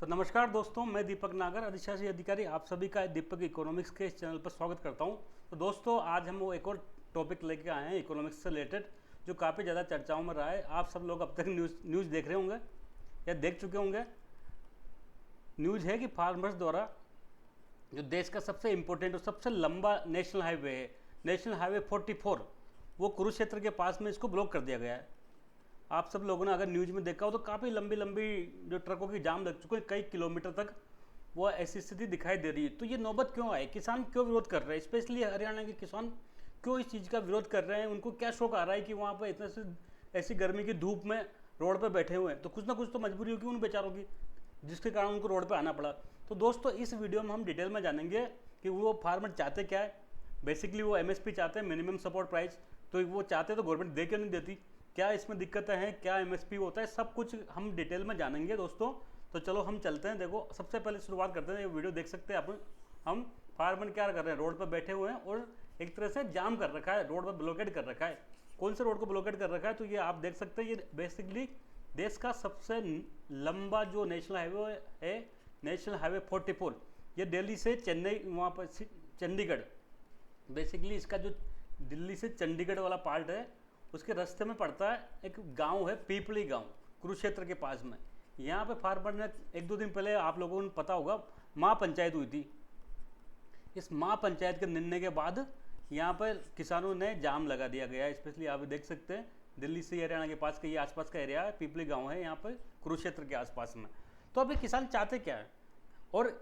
तो नमस्कार दोस्तों, मैं दीपक नागर, अधिशासी अधिकारी, आप सभी का दीपक इकोनॉमिक्स के इस चैनल पर स्वागत करता हूं। तो दोस्तों, आज हम वो एक और टॉपिक लेके आए हैं इकोनॉमिक्स से रिलेटेड, जो काफ़ी ज़्यादा चर्चाओं में रहा है। आप सब लोग अब तक न्यूज़ देख रहे होंगे या देख चुके होंगे। न्यूज़ है कि फार्मर्स द्वारा जो देश का सबसे इम्पोर्टेंट और सबसे लंबा नेशनल हाईवे है, नेशनल हाईवे 44, वो कुरुक्षेत्र के पास में इसको ब्लॉक कर दिया गया है। आप सब लोगों ने अगर न्यूज़ में देखा हो तो काफ़ी लंबी लंबी जो ट्रकों की जाम लग चुके हैं, कई किलोमीटर तक वो ऐसी स्थिति दिखाई दे रही है। तो ये नौबत क्यों आई? किसान क्यों विरोध कर रहे हैं? स्पेशली हरियाणा के किसान क्यों इस चीज़ का विरोध कर रहे हैं? उनको क्या शौक आ रहा है कि वहाँ पर इतने से ऐसी गर्मी की धूप में रोड पर बैठे हुए हैं? तो कुछ ना कुछ तो मजबूरी होगी उन बेचारों की, जिसके कारण उनको रोड पर आना पड़ा। तो दोस्तों, इस वीडियो में हम डिटेल में जानेंगे कि वो फार्मर चाहते क्या है। बेसिकली वो MSP चाहते हैं, मिनिमम सपोर्ट प्राइस। तो वो चाहते तो गवर्नमेंट दे क्यों नहीं देती, क्या इसमें दिक्कतें हैं, क्या MSP होता है, सब कुछ हम डिटेल में जानेंगे दोस्तों। तो चलो हम चलते हैं। देखो, सबसे पहले शुरुआत करते हैं। ये वीडियो देख सकते हैं आप, हम फार्मर क्या कर रहे हैं, रोड पर बैठे हुए हैं और एक तरह से जाम कर रखा है, रोड पर ब्लॉकेड कर रखा है। कौन से रोड को ब्लॉकेड कर रखा है? तो ये आप देख सकते हैं, ये बेसिकली देश का सबसे लंबा जो नेशनल हाईवे है, नेशनल हाईवे 44। ये दिल्ली से चेन्नई, वहाँ पर चंडीगढ़, बेसिकली इसका जो दिल्ली से चंडीगढ़ वाला पार्ट है, उसके रास्ते में पड़ता है। एक गांव है पीपली गांव, कुरुक्षेत्र के पास में। यहाँ पे फार्मर ने एक दो दिन पहले, आप लोगों को पता होगा, महापंचायत हुई थी। इस महापंचायत के निर्णय के बाद यहाँ पर किसानों ने जाम लगा दिया गया है। स्पेशली आप देख सकते हैं, दिल्ली से हरियाणा के पास का ये आसपास का एरिया है, पीपली गाँव है यहाँ पर कुरुक्षेत्र के आसपास में। तो अभी किसान चाहते क्या है और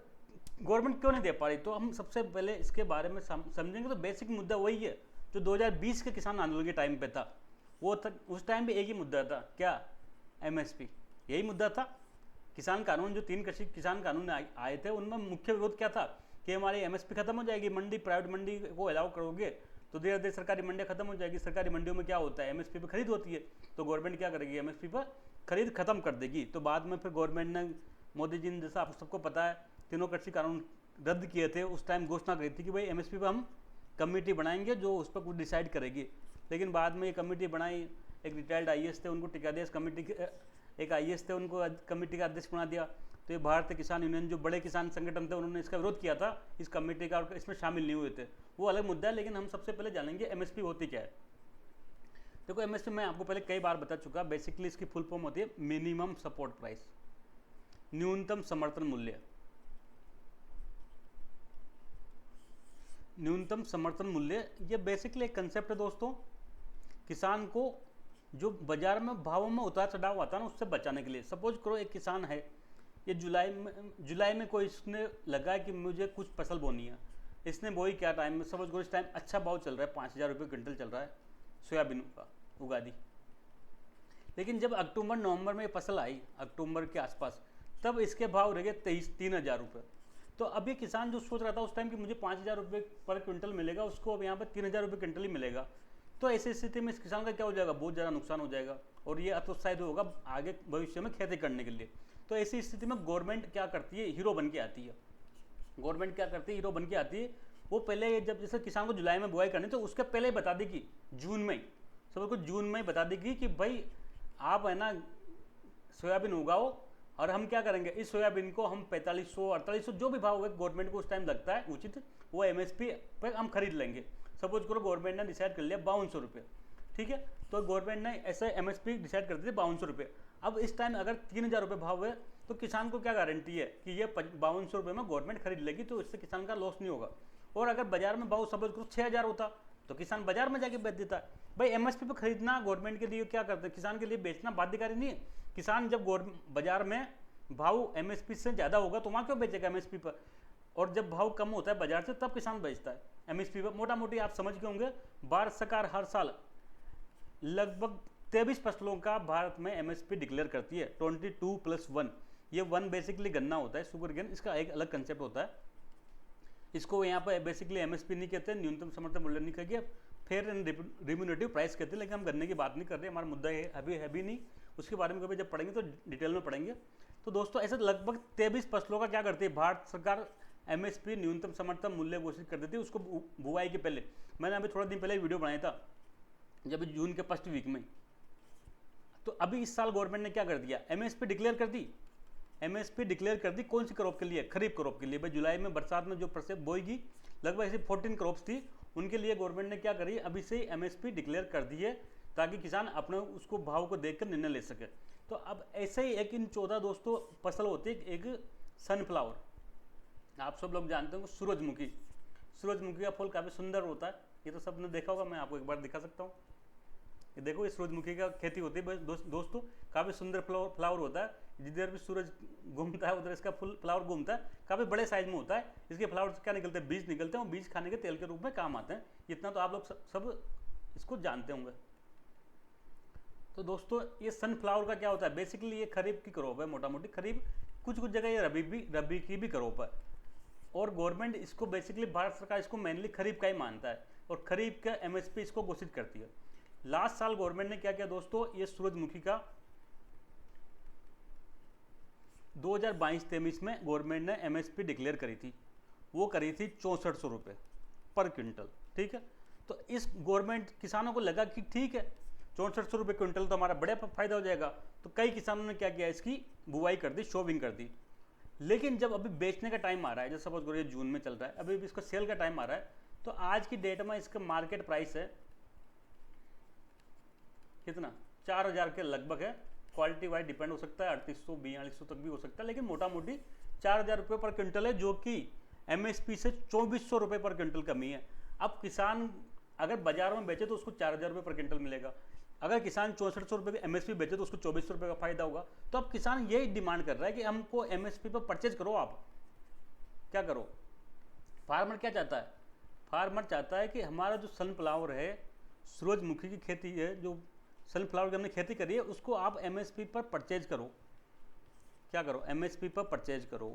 गवर्नमेंट क्यों नहीं दे पा रही? तो हम सबसे पहले इसके बारे में समझेंगे। तो बेसिक मुद्दा वही है जो 2020 के किसान आंदोलन के टाइम पे था। वो तक उस टाइम पे एक ही मुद्दा था, क्या? MSP, यही मुद्दा था। किसान कानून, जो 3 कृषि किसान कानून आए थे, उनमें मुख्य विरोध क्या था कि हमारी MSP खत्म हो जाएगी, मंडी, प्राइवेट मंडी को अलाउ करोगे तो धीरे धीरे सरकारी मंडियाँ खत्म हो जाएगी। सरकारी मंडियों में क्या होता है, MSP पर खरीद होती है, तो गवर्नमेंट क्या करेगी, MSP पर खरीद खत्म कर देगी। तो बाद में फिर गवर्नमेंट ने, मोदी जी ने, जैसा आप सबको पता है, तीनों कृषि कानून रद्द किए थे। उस टाइम घोषणा करी थी कि भाई MSP पर हम कमेटी बनाएंगे जो उस पर कुछ डिसाइड करेगी। लेकिन बाद में ये कमेटी बनाई, एक रिटायर्ड IAS थे, उनको टिकादेश कमेटी के, एक IAS थे, उनको कमेटी का अध्यक्ष बना दिया। तो ये भारतीय किसान यूनियन, जो बड़े किसान संगठन थे, उन्होंने इसका विरोध किया था, इस कमेटी का, और इसमें शामिल नहीं हुए थे। वो अलग मुद्दा है, लेकिन हम सबसे पहले जानेंगे MSP होती क्या है। देखो, MSP मैं आपको पहले कई बार बता चुका। बेसिकली इसकी फुल फॉर्म होती है मिनिमम सपोर्ट प्राइस, न्यूनतम समर्थन मूल्य। न्यूनतम समर्थन मूल्य, ये बेसिकली एक कंसेप्ट है दोस्तों, किसान को जो बाजार में भावों में उतार चढ़ाव आता है ना, उससे बचाने के लिए। सपोज करो एक किसान है, ये जुलाई में कोई इसने लगा कि मुझे कुछ फसल बोनी है, इसने बोई क्या टाइम में, सपोज करो इस टाइम अच्छा भाव चल रहा है, 5,000 रुपये क्विंटल चल रहा है सोयाबीन का, उगादी। लेकिन जब अक्टूबर नवंबर में फसल आई, अक्टूबर के आसपास, तब इसके भाव रह गए 3,000 रुपये। तो अब ये किसान जो सोच रहा था उस टाइम कि मुझे 5,000 रुपये पर क्विंटल मिलेगा, उसको अब यहाँ पर 3,000 रुपये क्विंटल ही मिलेगा। तो ऐसी स्थिति में इस किसान का क्या हो जाएगा, बहुत ज़्यादा नुकसान हो जाएगा, और ये हतोत्साहित होगा आगे भविष्य में खेती करने के लिए। तो ऐसी स्थिति में गवर्नमेंट क्या करती है, हीरो बन के आती है। गवर्नमेंट क्या करती है, हीरो बन के आती है। वो पहले, जब जैसे किसान को जुलाई में बुआई करनी, तो उसके पहले ही बता देगी, जून में, सबको जून में ही बता देगी कि भाई आप है ना सोयाबीन उगाओ, और हम क्या करेंगे, इस सोयाबीन को हम 4500 4800 जो भी भाव होगा गवर्नमेंट को उस टाइम लगता है उचित, वो MSP पर हम खरीद लेंगे। सपोज करो गवर्नमेंट ने डिसाइड कर लिया 5200 रुपये, ठीक है, तो गवर्नमेंट ने ऐसे MSP डिसाइड कर दिए 5200 रुपये। अब इस टाइम अगर 3,000 रुपये भाव है, तो किसान को क्या गारंटी है कि ये 5200 रुपये में गवर्नमेंट खरीद लेगी, तो इससे किसान का लॉस नहीं होगा। और अगर बाजार में भाव सपोज करो 6,000 होता, तो किसान बाजार में जाके बेच देता है। भाई MSP पे खरीदना गवर्नमेंट के लिए क्या करते हैं, किसान के लिए बेचना बाध्यकारी नहीं है। किसान जब बाजार में भाव MSP से ज़्यादा होगा तो वहाँ क्यों बेचेगा MSP पर, और जब भाव कम होता है बाजार से तब किसान बेचता है MSP पर। मोटा मोटी आप समझ के होंगे, भारत सरकार हर साल लगभग 23 फसलों का भारत में MSP डिक्लेयर करती है, 22+1। ये 1 बेसिकली गन्ना होता है, शुगर केन, इसका एक अलग कंसेप्ट होता है। इसको यहाँ पर बेसिकली MSP नहीं कहते, न्यूनतम समर्थन मूल्य नहीं कहेंगे, फेयर एंड रिम्यूनेटिव प्राइस कहते हैं। लेकिन हम गन्ने की बात नहीं कर रहे, हमारा मुद्दा ये है भी नहीं, उसके बारे में कभी जब पढ़ेंगे तो डिटेल में पढ़ेंगे। तो दोस्तों, ऐसे लगभग 23 फसलों का क्या करती है भारत सरकार, MSP न्यूनतम समर्थन मूल्य घोषित कर देती है उसको बुआई के पहले। मैंने अभी थोड़ा दिन पहले वीडियो बनाया था, जब जून के फर्स्ट वीक में। तो अभी इस साल गवर्नमेंट ने क्या कर दिया, MSP डिक्लेयर कर दी, एमएसपी डिक्लेयर कर दी कौन सी क्रॉप के लिए, खरीफ क्रॉप के लिए। भाई जुलाई में बरसात में जो फसल बोएगी लगभग ऐसी 14 क्रॉप्स थी, उनके लिए गवर्नमेंट ने क्या करी, अभी से एमएसपी डिक्लेयर कर दी है ताकि किसान अपने उसको भाव को देखकर निर्णय ले सके। तो अब ऐसे ही एक इन 14 दोस्तों फसल होती है, एक सनफ्लावर, आप सब लोग जानते हो सूरजमुखी। सूरजमुखी का फूल काफ़ी सुंदर होता है, ये तो सबने देखा होगा, मैं आपको एक बार दिखा सकता हूँ। ये देखो, ये सूरजमुखी का खेती होती है दोस्तों, काफ़ी सुंदर फ्लावर होता है। जिधर भी सूरज घूमता है उधर इसका फुल फ्लावर घूमता है, काफ़ी बड़े साइज में होता है। इसके फ्लावर से क्या निकलते हैं, बीज निकलते हैं, और बीज खाने के तेल के रूप में काम आते हैं। इतना तो आप लोग सब इसको जानते होंगे। तो दोस्तों ये सनफ्लावर का क्या होता है, बेसिकली ये खरीफ की क्रॉप है, मोटा मोटी खरीफ, कुछ कुछ जगह ये रबी की भी क्रॉप है। और गवर्नमेंट इसको बेसिकली, भारत सरकार इसको मेनली खरीफ का ही मानता है, और खरीफ का एमएसपी इसको घोषित करती है। लास्ट साल गवर्नमेंट ने क्या किया दोस्तों, ये सूरजमुखी का 2022-23 में गवर्नमेंट ने एमएसपी डिक्लेयर करी थी, वो करी थी 6400 रुपये पर क्विंटल। ठीक है, तो इस गवर्नमेंट किसानों को लगा कि ठीक है 6400 रुपये क्विंटल तो हमारा बड़ा फायदा हो जाएगा, तो कई किसानों ने क्या किया, इसकी बुवाई कर दी, शोविंग कर दी। लेकिन जब अभी बेचने का टाइम आ रहा है, जैसे सपोज करो ये जून में चल रहा है, अभी इसका सेल का टाइम आ रहा है, तो आज की डेट में इसका मार्केट प्राइस है कितना, 4000 के लगभग है। क्वालिटी वाइज डिपेंड हो सकता है, 3800-4200 तक भी हो सकता है, लेकिन मोटा मोटी 4000 रुपये पर क्विंटल है, जो कि एमएसपी से 2400 रुपये पर क्विंटल कमी है। अब किसान अगर बाजारों में बेचे तो उसको 4000 रुपये पर क्विंटल मिलेगा, अगर किसान 6400 रुपये की एमएसपी बेचे तो उसको 2400 रुपये का फायदा होगा। तो अब किसान यही डिमांड कर रहा है कि हमको एमएसपी पर परचेज करो, आप क्या करो। फार्मर क्या चाहता है, फार्मर चाहता है कि हमारा जो सनफ्लावर है, सूरजमुखी की खेती है, जो सनफ्लावर की हमने खेती करी है, उसको आप एमएसपी पर परचेज करो। क्या करो, एमएसपी पर परचेज करो,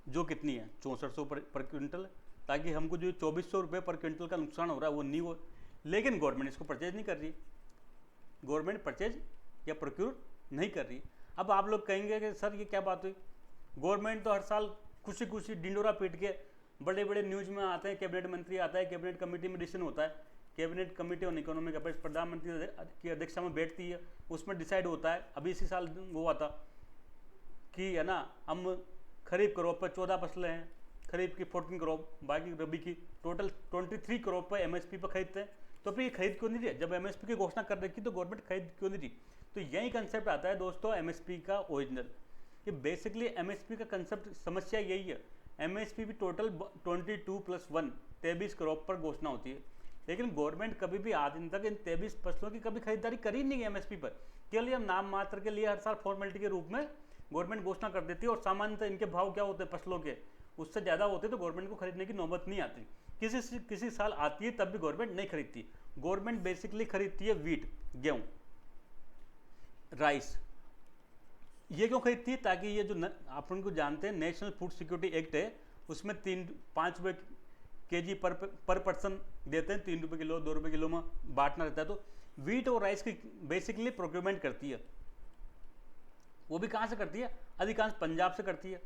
जो कितनी है 6400 पर क्विंटल, ताकि हमको जो 2400 रुपये पर क्विंटल का नुकसान हो रहा है वो नहीं हो। लेकिन गवर्नमेंट इसको परचेज नहीं कर रही, गवर्नमेंट परचेज या प्रोक्योर नहीं कर रही। अब आप लोग कहेंगे कि सर ये क्या बात हुई, गवर्नमेंट तो हर साल खुशी डिंडोरा पीट के बड़े बड़े न्यूज में आते हैं, कैबिनेट मंत्री आता है, कैबिनेट कमेटी में डिसीजन होता है, cabinet committee on economic affairs प्रधानमंत्री की अध्यक्षता में बैठती है, उसमें डिसाइड होता है। अभी इसी साल वो हुआ था कि है ना, हम खरीफ क्रॉप पर 14 फसलें हैं, खरीफ की 14 क्रॉप, बाकी रबी की टोटल 23 क्रॉप पर एमएसपी पर खरीदते हैं। तो फिर ये खरीद क्यों नहीं रही, जब एमएसपी की घोषणा कर रखी तो गवर्नमेंट खरीद क्यों नहीं रही। तो यही कंसेप्ट आता है दोस्तों एमएसपी का ओरिजिनल। ये बेसिकली एमएसपी का कंसेप्ट, समस्या यही है। एमएसपी भी टोटल 22+1 23 क्रॉप पर घोषणा होती है, लेकिन गवर्नमेंट कभी भी आज दिन तक इन 23 फसलों की कभी खरीदारी करी नहीं है एमएसपी पर। केवल हम नाम मात्र के लिए हर साल फॉर्मेलिटी के रूप में गवर्नमेंट घोषणा कर देती है, और सामान्यतः इनके भाव क्या होते हैं फसलों के, उससे ज़्यादा होते तो गवर्नमेंट को खरीदने की नौबत नहीं आती। किसी साल आती है तब भी गवर्नमेंट नहीं खरीदती। गवर्नमेंट बेसिकली खरीदती है वीट, गेहूँ, राइस। ये क्यों खरीदती है, ताकि ये जो अपन को जानते हैं नेशनल फूड सिक्योरिटी एक्ट है, उसमें 5 रुपये केजी पर पर्सन देते हैं, 3 रुपये किलो 2 रुपये किलो में बांटना रहता है। तो वीट और राइस की बेसिकली प्रोक्योरमेंट करती है। वो भी कहाँ से करती है, अधिकांश पंजाब से करती है,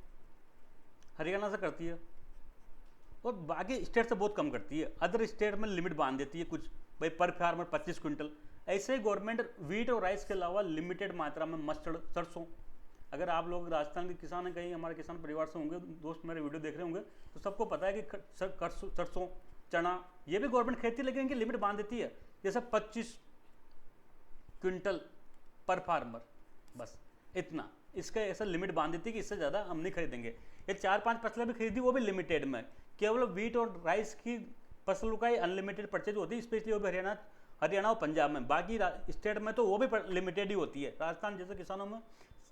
हरियाणा से करती है, और बाकी स्टेट से बहुत कम करती है। अदर स्टेट में लिमिट बांध देती है कुछ, भाई पर फार्मर 25 क्विंटल। ऐसे ही गवर्नमेंट वीट और राइस के अलावा लिमिटेड मात्रा में मस्टर्ड, सरसों, अगर आप लोग राजस्थान के किसान हैं, कहीं हमारे किसान परिवार से होंगे दोस्त, मेरे वीडियो देख रहे होंगे, तो सबको पता है कि सरसों, चना, ये भी गवर्नमेंट खरीदती है, लेकिन इनकी लिमिट बांध देती है, जैसे 25 क्विंटल पर फार्मर, बस इतना। इसका ऐसा लिमिट बांध देती है कि इससे ज़्यादा हम नहीं खरीदेंगे। ये 4-5 फसलें भी खरीदी, वो भी लिमिटेड में, केवल वीट और राइस की फसलों का ही अनलिमिटेड परचेज होती है, स्पेशली वो भी हरियाणा और पंजाब में। बाकी स्टेट में तो वो भी लिमिटेड ही होती है। राजस्थान जैसे किसानों में,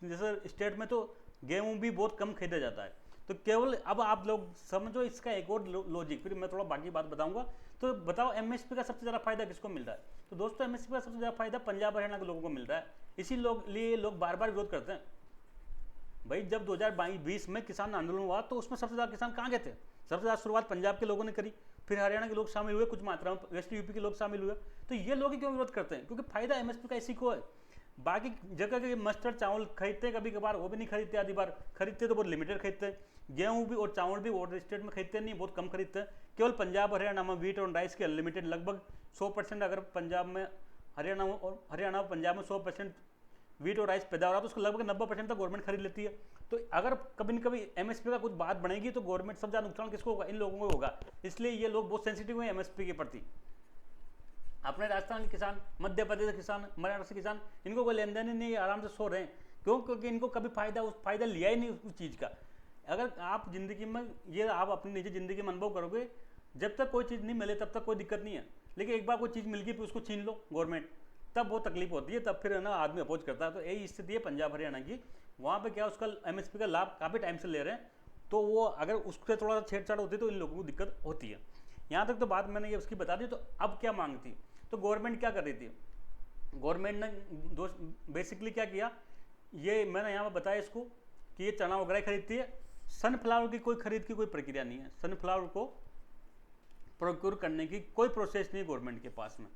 जैसे स्टेट में तो गेहूँ भी बहुत कम खरीदा जाता है। तो केवल अब आप लोग समझो इसका एक और लॉजिक, फिर मैं थोड़ा बाकी बात बताऊंगा। तो बताओ एमएसपी का सबसे ज़्यादा फायदा किसको मिल रहा है, तो दोस्तों एमएसपी का सबसे ज़्यादा फायदा पंजाब हरियाणा के लोगों को मिल रहा है। इसी लिए लोग बार बार विरोध करते हैं। भाई जब 2020 में किसान आंदोलन हुआ तो उसमें सबसे ज़्यादा किसान कहाँ गए थे, सबसे ज़्यादा शुरुआत पंजाब के लोगों ने करी, फिर हरियाणा के लोग शामिल हुए, कुछ मात्रा में वेस्ट यूपी के लोग शामिल हुए। तो ये लोग ही क्यों विरोध करते हैं, क्योंकि फायदा एमएसपी का इसी को है। बाकी जगह के मस्टर्ड चावल खरीदते हैं कभी कभार, वो भी नहीं खरीदते, आधी बार खरीदते तो बहुत लिमिटेड खरीदते हैं। गेहूँ भी और चावल भी और स्टेट में खरीदते नहीं, बहुत कम खरीदते हैं। केवल पंजाब हरियाणा में वीट और राइस के अनलिमिटेड लगभग 100%, अगर पंजाब में हरियाणा और पंजाब में 100% वीट और राइस पैदा हो रहा है तो उसको लगभग 90% तक गवर्नमेंट खरीद लेती है। तो अगर कभी न कभी एमएसपी का कुछ बात बनेगी तो गवर्नमेंट सबसे ज़्यादा नुकसान किसको होगा? इन लोगों को होगा। इसलिए ये लोग बहुत सेंसिटिव हैं एमएसपी के प्रति। अपने राजस्थान के किसान, मध्य प्रदेश के किसान, महाराष्ट्र के किसान, इनको कोई लेन देन ही नहीं, आराम से सो रहे हैं। क्यों? क्योंकि इनको कभी फायदा लिया ही नहीं उस चीज़ का। अगर आप जिंदगी में ये आप अपनी निजी जिंदगी में अनुभव करोगे, जब तक कोई चीज़ नहीं मिले तब तक कोई दिक्कत नहीं है, लेकिन एक बार कोई चीज़ मिल गई फिर उसको छीन लो गवर्नमेंट, तब वो तकलीफ होती है, तब फिर है ना आदमी अपोज करता है। तो यही स्थिति है पंजाब हरियाणा की। वहाँ पे क्या उसका एमएसपी का लाभ काफ़ी टाइम से ले रहे हैं, तो वो अगर उससे थोड़ा सा छेड़छाड़ होती है तो इन लोगों को दिक्कत होती है। यहाँ तक तो बात मैंने ये उसकी बता दी। तो अब क्या मांग थी? तो गवर्नमेंट क्या कर रही थी? गवर्नमेंट ने बेसिकली क्या किया, ये मैंने यहाँ पर बताया इसको कि ये चना वगैरह खरीदती है। सनफ्लावर की कोई खरीद की कोई प्रक्रिया नहीं है। सनफ्लावर को प्रोक्योर करने की कोई प्रोसेस नहीं है गवर्नमेंट के पास में।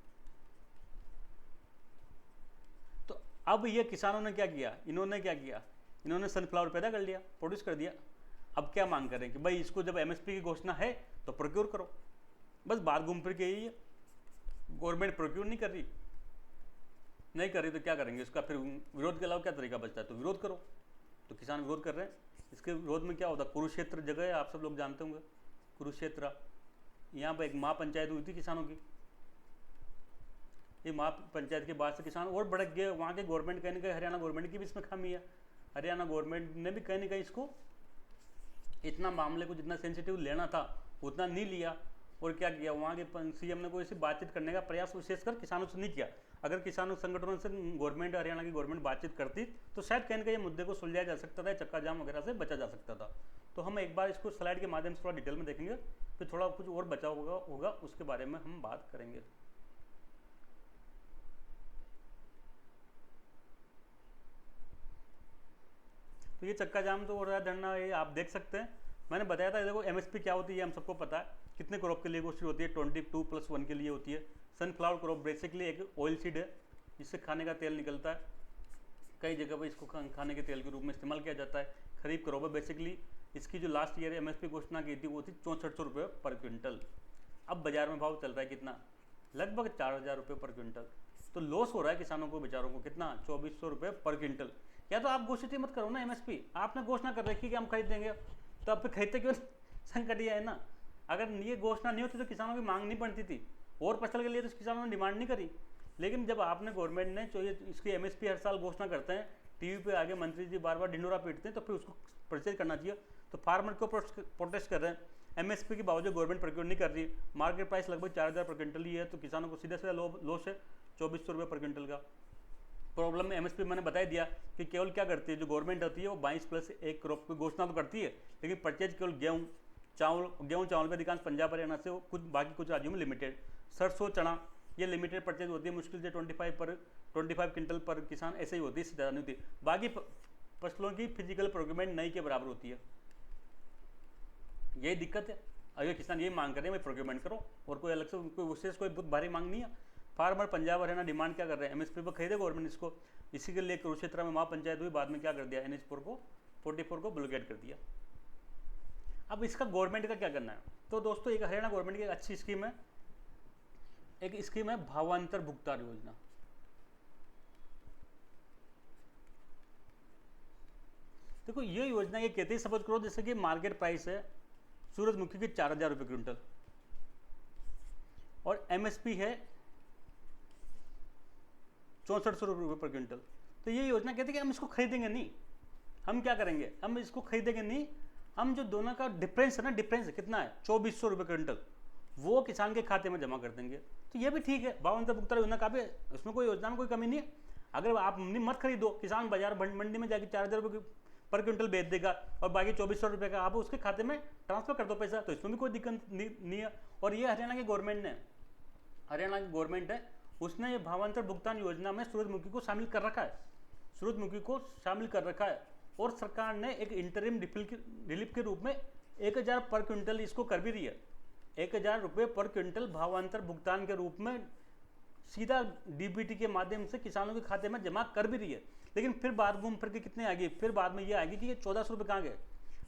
तो अब ये किसानों ने क्या किया, इन्होंने सनफ्लावर पैदा कर लिया, प्रोड्यूस कर दिया। अब क्या मांग करें कि भाई इसको जब एमएसपी की घोषणा है तो प्रोक्योर करो। बस बात घूम फिर के यही है। गवर्नमेंट प्रोक्योर नहीं कर रही तो क्या करेंगे? इसका फिर विरोध के अलावा क्या तरीका बचता है? तो विरोध करो। तो किसान विरोध कर रहे हैं। इसके विरोध में क्या होता है? कुरुक्षेत्र जगह है, आप सब लोग जानते होंगे कुरुक्षेत्र। यहाँ पर एक महापंचायत हुई थी किसानों की। ये महापंचायत के बाद से किसान और भड़क गए। वहाँ के गवर्नमेंट कहीं ना कहीं, हरियाणा गवर्नमेंट की भी इसमें खामी है। हरियाणा गवर्नमेंट ने भी कहीं ना कहीं इसको, इतना मामले को जितना सेंसिटिव लेना था उतना नहीं लिया। और क्या किया, वहाँ के सीएम ने कोई ऐसी बातचीत करने का प्रयास विशेषकर किसानों से नहीं किया। अगर किसानों संगठनों से गवर्नमेंट, हरियाणा की गवर्नमेंट बातचीत करती तो शायद कहीं ना कहीं मुद्दे को सुलझाया जा सकता था, चक्का जाम वगैरह से बचा जा सकता था। तो हम एक बार इसको स्लाइड के माध्यम से थोड़ा डिटेल में देखेंगे, फिर थोड़ा कुछ और बचाव होगा उसके बारे में हम बात करेंगे। तो ये चक्का जाम तो हो रहा है, धरना, ये आप देख सकते हैं। मैंने बताया था, देखो एमएसपी क्या होती है हम सबको पता है। कितने क्रॉप के लिए घोषित होती है? 22+1 के लिए होती है। सनफ्लावर क्रॉप बेसिकली एक ऑयल सीड है, इससे खाने का तेल निकलता है। कई जगह पर इसको खाने के तेल के रूप में इस्तेमाल किया जाता है। खरीफ क्रॉप है बेसिकली। इसकी जो लास्ट ईयर एमएसपी घोषणा की थी वो थी 6400 रुपये पर क्विंटल। अब बाजार में भाव चल रहा है कितना? लगभग 4000 रुपये पर क्विंटल। तो लॉस हो रहा है किसानों को, बेचारों को कितना? 2400 रुपये पर क्विंटल। या तो आप घोषित ही मत करो ना एमएसपी। आपने घोषणा कर रखी कि हम खरीद देंगे, तो आप फिर खरीदते क्यों? संकट ये है ना। अगर ये घोषणा नहीं होती तो किसानों की मांग नहीं बनती थी, और फसल के लिए तो किसानों ने डिमांड नहीं करी। लेकिन जब आपने गवर्नमेंट ने जो ये इसकी एमएसपी हर साल घोषणा करते हैं, टीवी पे आगे मंत्री जी बार बार ढिंडोरा पीटते हैं, तो फिर उसको परचेज करना चाहिए। तो फार्मर को प्रोटेस्ट कर रहे हैं। एमएसपी के बावजूद गवर्नमेंट प्रोक्योर नहीं कर रही। मार्केट प्राइस लगभग 4000 पर क्विंटल ही है, तो किसानों को सीधा सीधा लॉस है 2400 रुपये पर क्विंटल का। प्रॉब्लम में एमएसपी मैंने बताई दिया कि केवल क्या करती है जो गवर्नमेंट होती है, वो 22+1 क्रॉप की घोषणा तो करती है, लेकिन परचेज केवल गेहूँ चावल पे अधिकांश पंजाब हरियाणा से, कुछ बाकी कुछ राज्यों में लिमिटेड। सरसों, चना ये लिमिटेड परचेज होती है, मुश्किल से 25 क्विंटल पर किसान, ऐसे ही होती है, इससे ज़्यादा नहीं होती। बाकी फसलों की फिजिकल प्रोक्योरमेंट नहीं के बराबर होती है। यही दिक्कत है। अगर किसान यही मांग करें भाई प्रोक्योरमेंट करो, और कोई अलग से कोई विशेष कोई बहुत भारी मांग नहीं है। फार्मर पंजाब हरियाणा डिमांड क्या कर रहे हैं? एमएसपी पर खरीदे गवर्नमेंट इसको। इसी के लिए कुरुक्षेत्र में महापंचायत हुई, बाद में क्या कर दिया, NH 44 को ब्लॉकेट कर दिया। अब इसका गवर्नमेंट का क्या करना है? तो दोस्तों एक हरियाणा गवर्नमेंट की एक अच्छी स्कीम है, एक स्कीम है भावांतर भुगतान योजना। देखो ये योजना ये कहती है, सपोज करो जैसे कि मार्केट प्राइस है सूरजमुखी की 4000 रुपये क्विंटल और एमएसपी है 6400 रुपये पर क्विंटल। तो ये योजना कहती है कि हम इसको खरीदेंगे नहीं। हम क्या करेंगे? हम इसको खरीदेंगे नहीं, हम जो दोनों का डिफरेंस है ना, डिफरेंस कितना है 2400 रुपये क्विंटल, वो किसान के खाते में जमा कर देंगे। तो ये भी ठीक है, भावांतर भुगतान योजना का भी, उसमें कोई योजना में कोई कमी नहीं है। अगर आप मत खरीदो, किसान बाजार मंडी में जाकर 4000 रुपये पर क्विंटल बेच देगा और बाकी 2400 रुपये का आप उसके खाते में ट्रांसफर कर दो पैसा, तो इसमें भी कोई दिक्कत नहीं है। और ये हरियाणा की गवर्नमेंट है, उसने ये भावांतर भुगतान योजना में सूरजमुखी को शामिल कर रखा है। और सरकार ने एक इंटरिम रिलीफ के रूप में 1000 पर क्विंटल इसको कर भी रही है। 1000 रुपये पर क्विंटल भावांतर भुगतान के रूप में सीधा डीबीटी के माध्यम से किसानों के खाते में जमा कर भी रही है। लेकिन फिर बात घूम फिर के कितने आएगी? फिर बाद में ये आएगी कि ये 1400 रुपये कहाँ गए?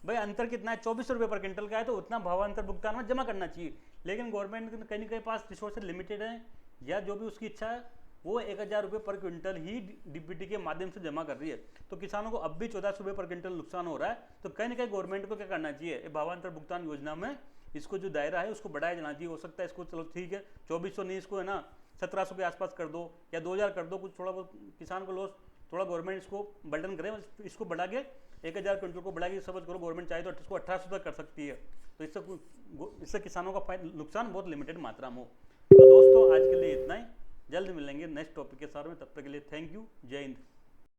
भाई अंतर कितना है? 2400 रुपये पर क्विंटल का है, तो उतना भावांतर भुगतान में जमा करना चाहिए। लेकिन गवर्नमेंट कहीं ना कहीं पास रिसोर्सेज लिमिटेड है, या जो भी उसकी इच्छा है, वो 1,000 रुपये पर क्विंटल ही डीबीटी के माध्यम से जमा कर रही है। तो किसानों को अब भी 1400 रुपये पर क्विंटल नुकसान हो रहा है। तो कहीं ना कहीं गवर्नमेंट को क्या करना चाहिए, भावांतर भुगतान योजना में इसको जो दायरा है उसको बढ़ाया जाना चाहिए। हो सकता है इसको, चलो ठीक है 2400 नहीं, इसको है ना 1700 के आसपास कर दो या 2000 कर दो, कुछ थोड़ा बहुत किसान को लॉस, थोड़ा गवर्नमेंट इसको बर्डन करे, इसको बढ़ा के 1000 क्विंटल को बढ़ा के समझ करो, गवर्नमेंट चाहे तो इसको 1800 तक कर सकती है। तो इससे किसानों का नुकसान बहुत लिमिटेड मात्रा में हो। तो दोस्तों आज के लिए इतना ही, जल्द मिलेंगे नेक्स्ट टॉपिक के साथ में, तब तक के लिए थैंक यू, जय हिंद।